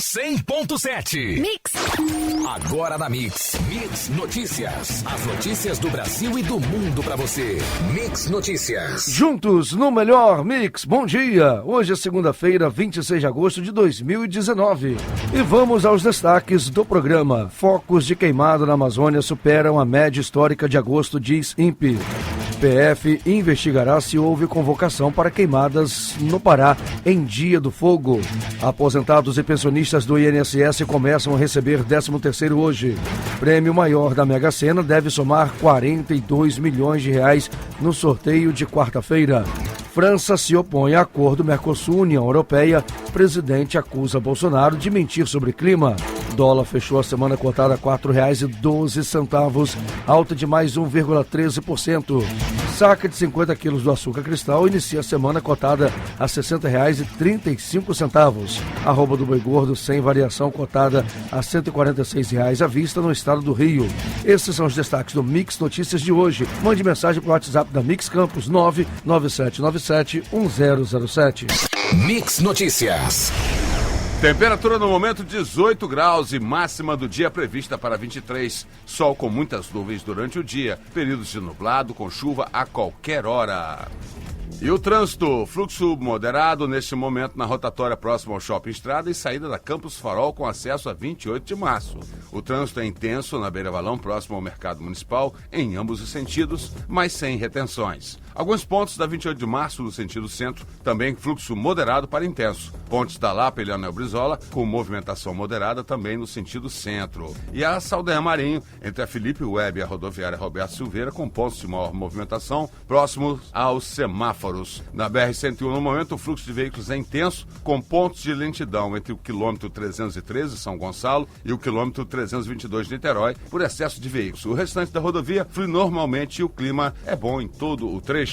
100.7. Mix. Agora na Mix. Mix Notícias. As notícias do Brasil e do mundo pra você. Mix Notícias. Juntos no melhor Mix. Bom dia. Hoje é segunda-feira, 26 de agosto de 2019. E vamos aos destaques do programa. Focos de queimada na Amazônia superam a média histórica de agosto, diz INPE. PF investigará se houve convocação para queimadas no Pará em Dia do Fogo. Aposentados e pensionistas do INSS começam a receber 13º hoje. Prêmio maior da Mega Sena deve somar 42 milhões de reais no sorteio de quarta-feira. França se opõe a acordo Mercosul-União Europeia. Presidente acusa Bolsonaro de mentir sobre clima. Dólar fechou a semana cotada a R$ 4,12, alta de mais 1,13%. Saca de 50 quilos do açúcar cristal inicia a semana cotada a R$ 60,35. Arroba do boi gordo sem variação cotada a R$ 146 à vista no estado do Rio. Esses são os destaques do Mix Notícias de hoje. Mande mensagem para o WhatsApp da Mix Campos 997971007. Mix Notícias. Temperatura no momento 18 graus e máxima do dia prevista para 23. Sol com muitas nuvens durante o dia, períodos de nublado com chuva a qualquer hora. E o trânsito, fluxo moderado neste momento na rotatória próxima ao Shopping Estrada e saída da Campos Farol com acesso a 28 de março. O trânsito é intenso na Beira Valão, próximo ao Mercado Municipal, em ambos os sentidos, mas sem retenções. Alguns pontos da 28 de março no sentido centro, também fluxo moderado para intenso. Pontes da Lapa e Leonel Brizola, com movimentação moderada também no sentido centro. E a Saldanha Marinho, entre a Felipe Web e a rodoviária Roberto Silveira, com pontos de maior movimentação, próximos aos semáforos. Na BR-101, no momento, o fluxo de veículos é intenso, com pontos de lentidão entre o quilômetro 313, São Gonçalo, e o quilômetro 322 de Niterói, por excesso de veículos. O restante da rodovia flui normalmente e o clima é bom em todo o trecho.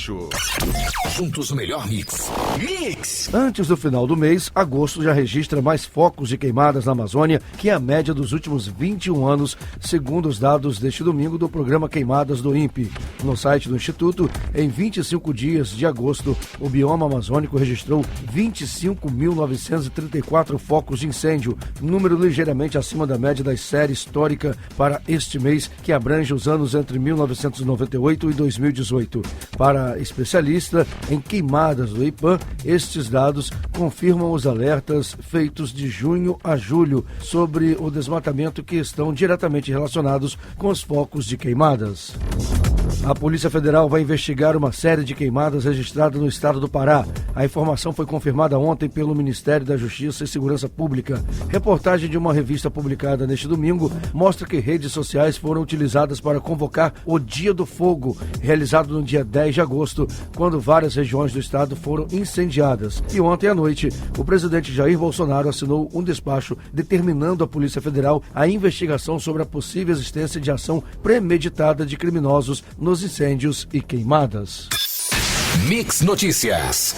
Juntos o melhor Mix. Mix! Antes do final do mês, agosto já registra mais focos de queimadas na Amazônia que a média dos últimos 21 anos, segundo os dados deste domingo do programa Queimadas do INPE. No site do Instituto, em 25 dias de agosto, o bioma amazônico registrou 25.934 focos de incêndio, número ligeiramente acima da média da série histórica para este mês, que abrange os anos entre 1998 e 2018. Para especialista em queimadas do IPAM, estes dados confirmam os alertas feitos de junho a julho sobre o desmatamento que estão diretamente relacionados com os focos de queimadas. A Polícia Federal vai investigar uma série de queimadas registradas no estado do Pará. A informação foi confirmada ontem pelo Ministério da Justiça e Segurança Pública. Reportagem de uma revista publicada neste domingo mostra que redes sociais foram utilizadas para convocar o Dia do Fogo, realizado no dia 10 de agosto, quando várias regiões do estado foram incendiadas. E ontem à noite, o presidente Jair Bolsonaro assinou um despacho determinando à Polícia Federal a investigação sobre a possível existência de ação premeditada de criminosos nos incêndios e queimadas. Mix Notícias.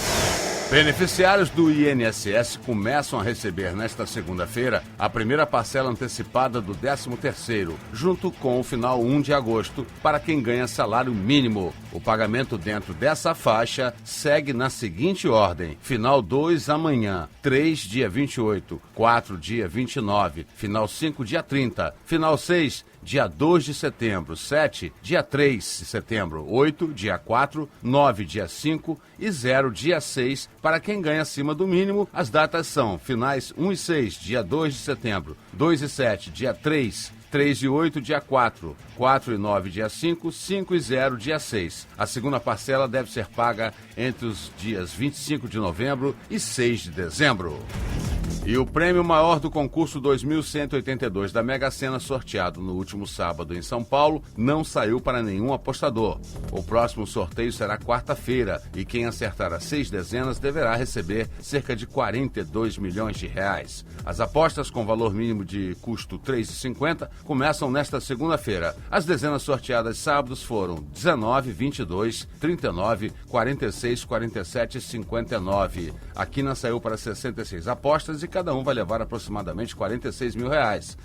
Beneficiários do INSS começam a receber nesta segunda-feira a primeira parcela antecipada do 13º, junto com o final 1 de agosto, para quem ganha salário mínimo. O pagamento dentro dessa faixa segue na seguinte ordem: final 2 amanhã, 3 dia 28, 4 dia 29, final 5 dia 30, final 6 dia 2 de setembro, 7 dia 3 de setembro, 8 dia 4, 9 dia 5 e 0 dia 6 para quem ganha acima do mínimo. As datas são finais 1 e 6, dia 2 de setembro, 2 e 7, dia 3, 3 e 8, dia 4, 4 e 9, dia 5, 5 e 0, dia 6. A segunda parcela deve ser paga entre os dias 25 de novembro e 6 de dezembro. E o prêmio maior do concurso 2182 da Mega Sena, sorteado no último sábado em São Paulo, não saiu para nenhum apostador. O próximo sorteio será quarta-feira e quem acertar as 6 dezenas deverá receber cerca de 42 milhões de reais. As apostas com valor mínimo de custo R$ 3,50 começam nesta segunda-feira. As dezenas sorteadas sábados foram 19, 22, 39, 46, 47 e 59. A quina saiu para 66 apostas e cada um vai levar aproximadamente R$46 mil.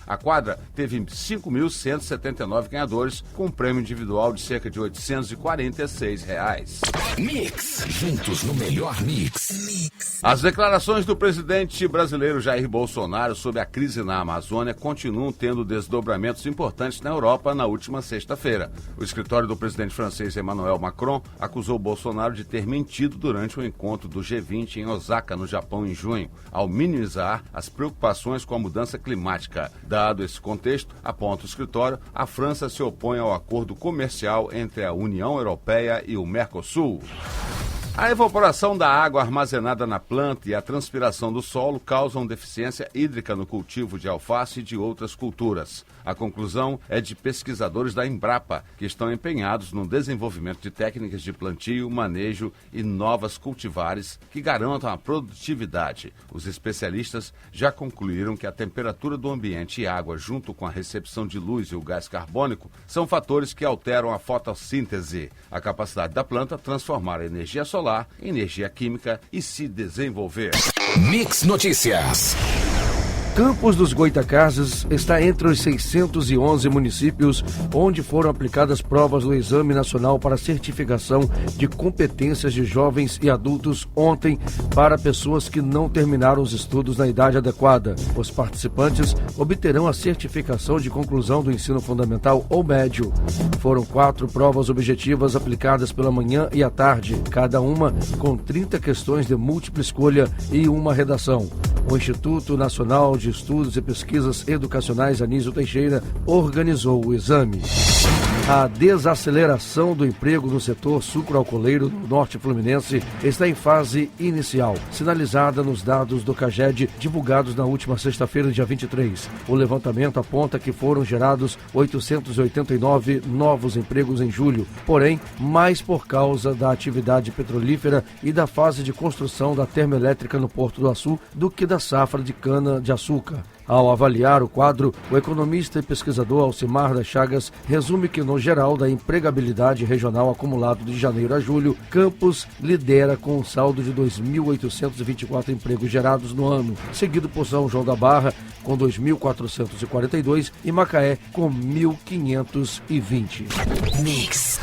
A quadra teve 5.179 ganhadores, com um prêmio individual de cerca de R$846. Mix, juntos no melhor mix. As declarações do presidente brasileiro Jair Bolsonaro sobre a crise na Amazônia continuam tendo desdobramentos importantes na Europa na última sexta-feira. O escritório do presidente francês Emmanuel Macron acusou Bolsonaro de ter mentido durante o encontro do G20 em Osaka, no Japão, em junho, ao minimizar as preocupações com a mudança climática. Dado esse contexto, aponta o escritório, a França se opõe ao acordo comercial entre a União Europeia e o Mercosul. A evaporação da água armazenada na planta e a transpiração do solo causam deficiência hídrica no cultivo de alface e de outras culturas. A conclusão é de pesquisadores da Embrapa, que estão empenhados no desenvolvimento de técnicas de plantio, manejo e novas cultivares que garantam a produtividade. Os especialistas já concluíram que a temperatura do ambiente e água, junto com a recepção de luz e o gás carbônico, são fatores que alteram a fotossíntese, a capacidade da planta transformar a energia solar em energia química e se desenvolver. Mix Notícias. Campos dos Goytacazes está entre os 611 municípios onde foram aplicadas provas do Exame Nacional para Certificação de Competências de Jovens e Adultos ontem para pessoas que não terminaram os estudos na idade adequada. Os participantes obterão a certificação de conclusão do ensino fundamental ou médio. Foram 4 provas objetivas aplicadas pela manhã e à tarde, cada uma com 30 questões de múltipla escolha e uma redação. O Instituto Nacional de Estudos e Pesquisas Educacionais Anísio Teixeira organizou o exame. A desaceleração do emprego no setor sucroalcooleiro no norte fluminense está em fase inicial, sinalizada nos dados do CAGED divulgados na última sexta-feira, dia 23. O levantamento aponta que foram gerados 889 novos empregos em julho, porém, mais por causa da atividade petrolífera e da fase de construção da termoelétrica no Porto do Açu do que da safra de cana-de-açúcar. Ao avaliar o quadro, o economista e pesquisador Alcimar das Chagas resume que, no geral da empregabilidade regional acumulado de janeiro a julho, Campos lidera com um saldo de 2.824 empregos gerados no ano, seguido por São João da Barra, com 2.442, e Macaé, com 1.520. Mix.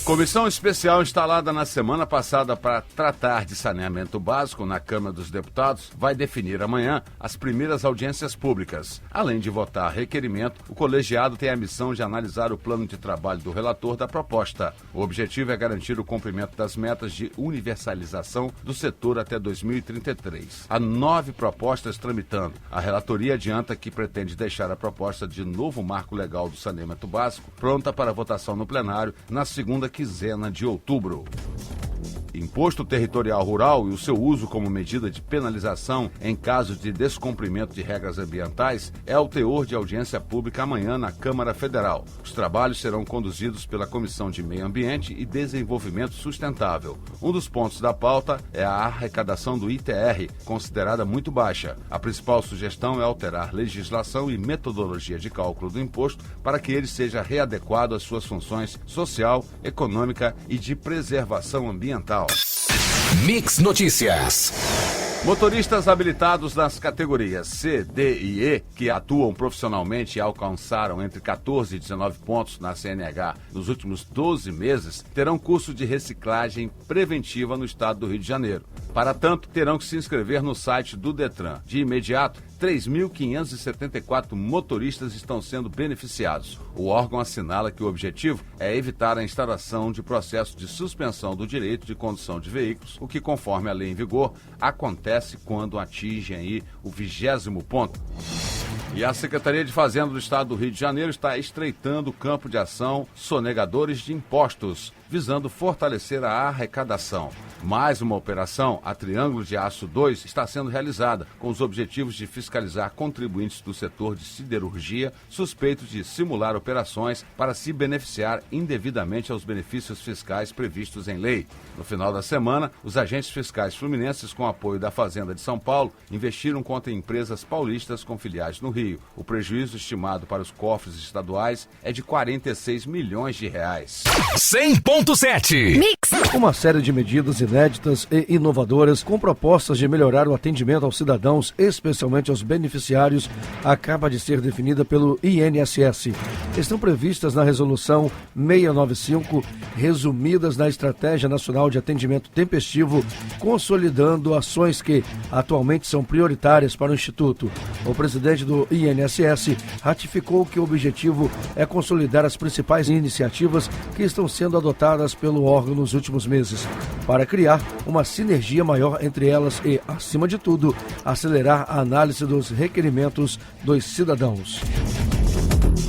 Comissão especial instalada na semana passada para tratar de saneamento básico na Câmara dos Deputados vai definir amanhã as primeiras audiências públicas. Além de votar requerimento, o colegiado tem a missão de analisar o plano de trabalho do relator da proposta. O objetivo é garantir o cumprimento das metas de universalização do setor até 2033. Há 9 propostas tramitando. A relatoria adianta que pretende deixar a proposta de novo marco legal do saneamento básico pronta para votação no plenário na segunda quinzena de outubro. Imposto territorial rural e o seu uso como medida de penalização em caso de descumprimento de regras ambientais é o teor de audiência pública amanhã na Câmara Federal. Os trabalhos serão conduzidos pela Comissão de Meio Ambiente e Desenvolvimento Sustentável. Um dos pontos da pauta é a arrecadação do ITR, considerada muito baixa. A principal sugestão é alterar legislação e metodologia de cálculo do imposto para que ele seja readequado às suas funções social, econômica e de preservação ambiental. Mix Notícias. Motoristas habilitados nas categorias C, D e E, que atuam profissionalmente e alcançaram entre 14 e 19 pontos na CNH nos últimos 12 meses, terão curso de reciclagem preventiva no estado do Rio de Janeiro. Para tanto, terão que se inscrever no site do Detran. De imediato, 3.574 motoristas estão sendo beneficiados. O órgão assinala que o objetivo é evitar a instauração de processo de suspensão do direito de condução de veículos, o que, conforme a lei em vigor, acontece quando atingem aí o 20º ponto. E a Secretaria de Fazenda do Estado do Rio de Janeiro está estreitando o campo de ação sonegadores de impostos, visando fortalecer a arrecadação. Mais uma operação, a Triângulo de Aço 2, está sendo realizada com os objetivos de fiscalizar contribuintes do setor de siderurgia suspeitos de simular operações para se beneficiar indevidamente aos benefícios fiscais previstos em lei. No final da semana, os agentes fiscais fluminenses, com apoio da Fazenda de São Paulo, investiram contra empresas paulistas com filiais no Rio. O prejuízo estimado para os cofres estaduais é de R$46 milhões. 100.7 Mix. Uma série de medidas inéditas e inovadoras com propostas de melhorar o atendimento aos cidadãos, especialmente aos beneficiários, acaba de ser definida pelo INSS. Estão previstas na Resolução 695, resumidas na Estratégia Nacional de Atendimento Tempestivo, consolidando ações que atualmente são prioritárias para o Instituto. O presidente do INSS ratificou que o objetivo é consolidar as principais iniciativas que estão sendo adotadas pelo órgão nos últimos meses, para criar uma sinergia maior entre elas e, acima de tudo, acelerar a análise dos requerimentos dos cidadãos.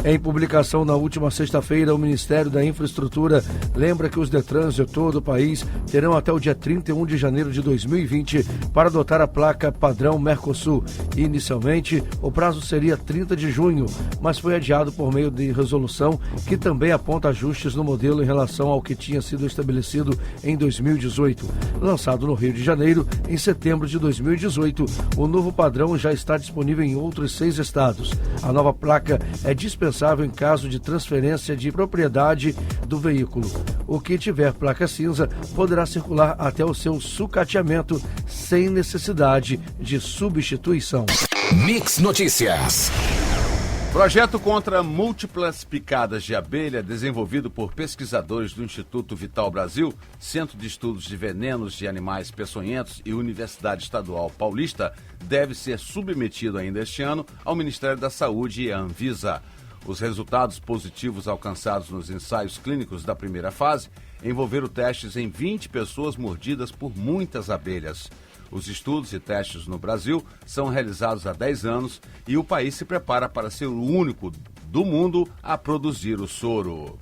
Em publicação na última sexta-feira, o Ministério da Infraestrutura lembra que os Detrans de todo o país terão até o dia 31 de janeiro de 2020 para adotar a placa padrão Mercosul. Inicialmente, o prazo seria 30 de junho, mas foi adiado por meio de resolução que também aponta ajustes no modelo em relação ao que tinha sido estabelecido em 2018. Lançado no Rio de Janeiro, em setembro de 2018, o novo padrão já está disponível em outros 6 estados. A nova placa é dispensável em caso de transferência de propriedade do veículo. O que tiver placa cinza poderá circular até o seu sucateamento sem necessidade de substituição. Mix Notícias. Projeto contra múltiplas picadas de abelha, desenvolvido por pesquisadores do Instituto Vital Brasil, Centro de Estudos de Venenos de Animais Peçonhentos e Universidade Estadual Paulista, deve ser submetido ainda este ano ao Ministério da Saúde e à Anvisa. Os resultados positivos alcançados nos ensaios clínicos da primeira fase envolveram testes em 20 pessoas mordidas por muitas abelhas. Os estudos e testes no Brasil são realizados há 10 anos e o país se prepara para ser o único do mundo a produzir o soro.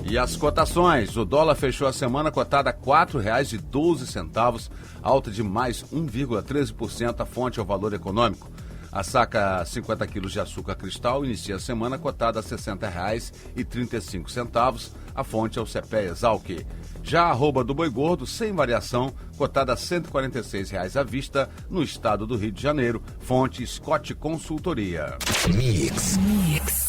E as cotações: o dólar fechou a semana cotada a R$ 4,12, alta de mais 1,13%, a fonte ao valor econômico. A saca 50 quilos de açúcar cristal inicia a semana cotada a R$ 60,35, a fonte ao CPE Exalc. Já a arroba do boi gordo, sem variação, cotada a R$ 146 à vista no estado do Rio de Janeiro, fonte Scott Consultoria. Mix.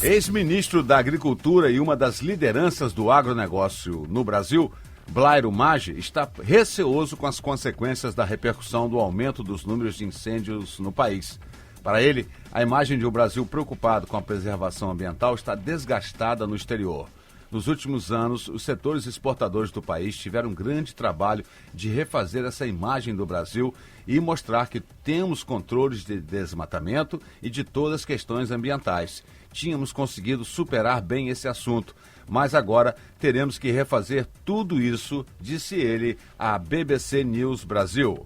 Ex-ministro da Agricultura e uma das lideranças do agronegócio no Brasil, Blairo Maggi, está receoso com as consequências da repercussão do aumento dos números de incêndios no país. Para ele, a imagem de um Brasil preocupado com a preservação ambiental está desgastada no exterior. Nos últimos anos, os setores exportadores do país tiveram um grande trabalho de refazer essa imagem do Brasil e mostrar que temos controles de desmatamento e de todas as questões ambientais. Tínhamos conseguido superar bem esse assunto, mas agora teremos que refazer tudo isso, disse ele à BBC News Brasil.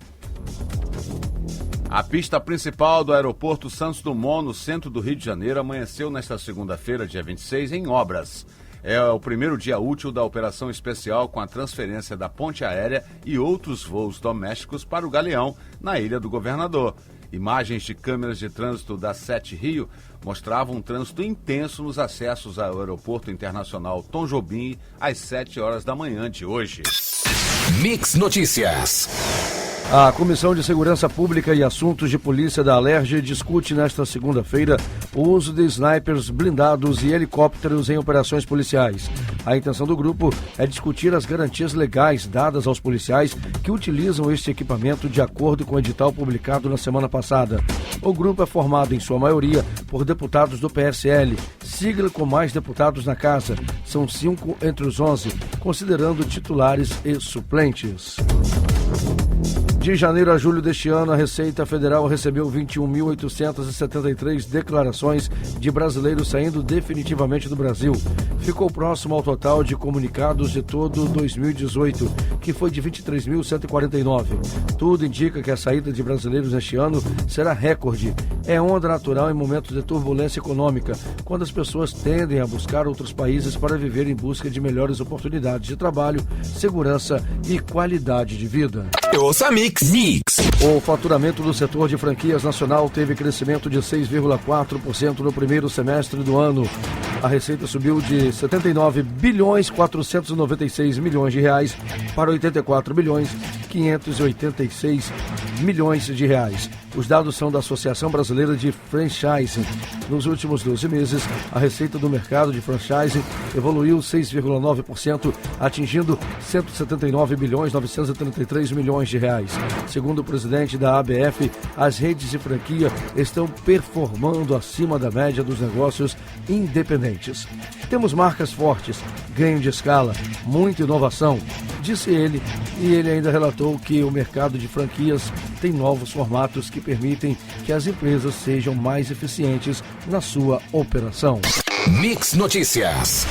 A pista principal do aeroporto Santos Dumont, no centro do Rio de Janeiro, amanheceu nesta segunda-feira, dia 26, em obras. É o primeiro dia útil da operação especial com a transferência da ponte aérea e outros voos domésticos para o Galeão, na Ilha do Governador. Imagens de câmeras de trânsito da SET Rio mostravam um trânsito intenso nos acessos ao aeroporto internacional Tom Jobim às 7 horas da manhã de hoje. Mix Notícias. A Comissão de Segurança Pública e Assuntos de Polícia da Alerj discute nesta segunda-feira o uso de snipers blindados e helicópteros em operações policiais. A intenção do grupo é discutir as garantias legais dadas aos policiais que utilizam este equipamento de acordo com o edital publicado na semana passada. O grupo é formado, em sua maioria, por deputados do PSL, sigla com mais deputados na casa. São 5 entre os 11, considerando titulares e suplentes. De janeiro a julho deste ano, a Receita Federal recebeu 21.873 declarações de brasileiros saindo definitivamente do Brasil. Ficou próximo ao total de comunicados de todo 2018, que foi de 23.149. Tudo indica que a saída de brasileiros neste ano será recorde. É onda natural em momentos de turbulência econômica, quando as pessoas tendem a buscar outros países para viver em busca de melhores oportunidades de trabalho, segurança e qualidade de vida. Ouça Mix. O faturamento do setor de franquias nacional teve crescimento de 6,4% no primeiro semestre do ano. A receita subiu de 79 bilhões 496 milhões de reais para 84 bilhões 586 milhões de reais. Os dados são da Associação Brasileira de Franchising. Nos últimos 12 meses, a receita do mercado de franchising evoluiu 6,9%, atingindo 179,933 milhões de reais. Segundo o presidente da ABF, as redes de franquia estão performando acima da média dos negócios independentes. Temos marcas fortes, ganho de escala, muita inovação, disse ele, e ele ainda relatou que o mercado de franquias tem novos formatos que permitem que as empresas sejam mais eficientes na sua operação. Mix Notícias.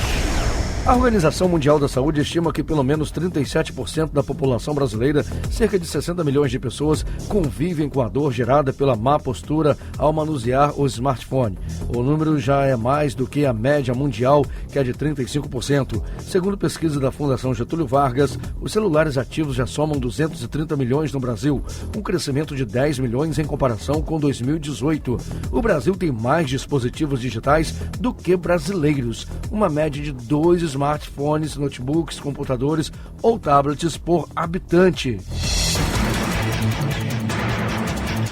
A Organização Mundial da Saúde estima que pelo menos 37% da população brasileira, cerca de 60 milhões de pessoas, convivem com a dor gerada pela má postura ao manusear o smartphone. O número já é mais do que a média mundial, que é de 35%. Segundo pesquisa da Fundação Getúlio Vargas, os celulares ativos já somam 230 milhões no Brasil, um crescimento de 10 milhões em comparação com 2018. O Brasil tem mais dispositivos digitais do que brasileiros, uma média de 2 smartphones, notebooks, computadores ou tablets por habitante.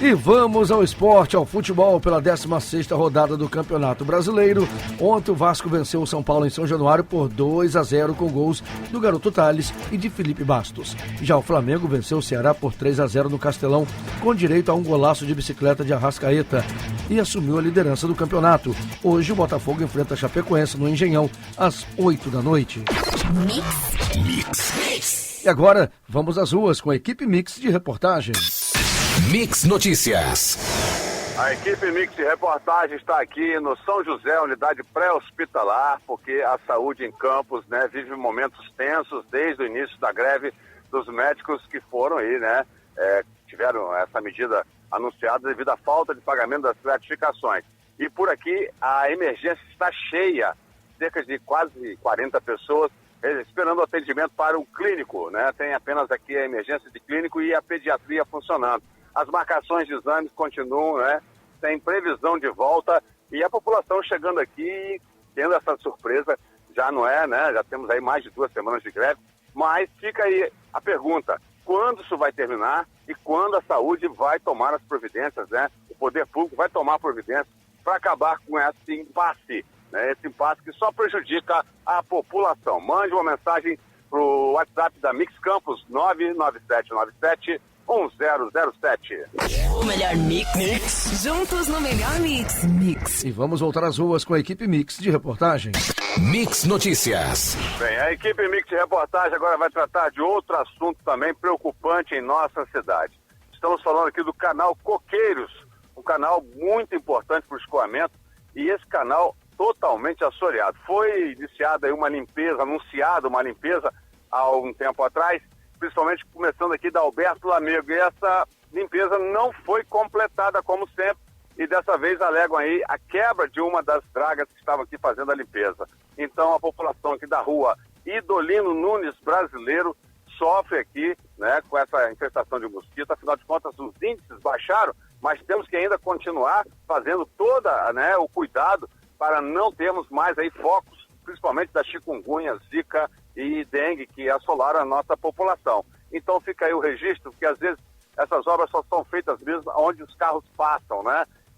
E vamos ao esporte, ao futebol, pela 16ª rodada do Campeonato Brasileiro. Ontem o Vasco venceu o São Paulo em São Januário por 2-0 com gols do garoto Thales e de Felipe Bastos. Já o Flamengo venceu o Ceará por 3-0 no Castelão, com direito a um golaço de bicicleta de Arrascaeta, e assumiu a liderança do campeonato. Hoje o Botafogo enfrenta a Chapecoense no Engenhão, às 8 da noite. Mix. E agora, vamos às ruas com a equipe Mix de reportagem. Mix Notícias. A equipe Mix de reportagem está aqui no São José, unidade pré-hospitalar, porque a saúde em Campos, vive momentos tensos desde o início da greve dos médicos que foram aí, tiveram essa medida anunciada devido à falta de pagamento das gratificações. E por aqui a emergência está cheia, cerca de quase 40 pessoas esperando atendimento para o clínico, Tem apenas aqui a emergência de clínico e a pediatria funcionando. As marcações de exames continuam, sem previsão de volta, e a população chegando aqui, tendo essa surpresa, já não é, Já temos aí mais de 2 semanas de greve, mas fica aí a pergunta: quando isso vai terminar e quando a saúde vai tomar as providências, O poder público vai tomar providências para acabar com esse impasse, Esse impasse que só prejudica a população. Mande uma mensagem para o WhatsApp da Mix Campos, 99797 1007. O melhor mix. Juntos no melhor mix. E vamos voltar às ruas com a equipe Mix de reportagem. Mix Notícias. Bem, a equipe Mix de reportagem agora vai tratar de outro assunto também preocupante em nossa cidade. Estamos falando aqui do canal Coqueiros, um canal muito importante para o escoamento, e esse canal totalmente assoreado. Foi iniciada aí anunciada uma limpeza há um tempo atrás, principalmente começando aqui da Alberto Lamego, e essa limpeza não foi completada como sempre, e dessa vez alegam aí a quebra de uma das dragas que estavam aqui fazendo a limpeza. Então a população aqui da rua Idolino Nunes Brasileiro sofre aqui, com essa infestação de mosquito. Afinal de contas, os índices baixaram, mas temos que ainda continuar fazendo o cuidado para não termos mais aí focos, principalmente da chikungunya, zika e dengue, que assolaram a nossa população. Então fica aí o registro, porque às vezes essas obras só são feitas mesmo onde os carros passam,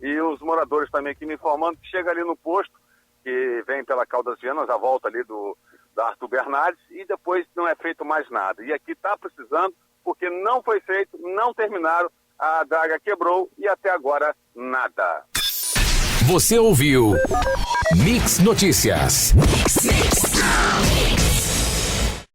E os moradores também aqui me informando que chega ali no posto, que vem pela Caldas Vianas, a volta ali da Arthur Bernardes, e depois não é feito mais nada. E aqui está precisando, porque não foi feito, não terminaram, a draga quebrou e até agora nada. Você ouviu Mix Notícias.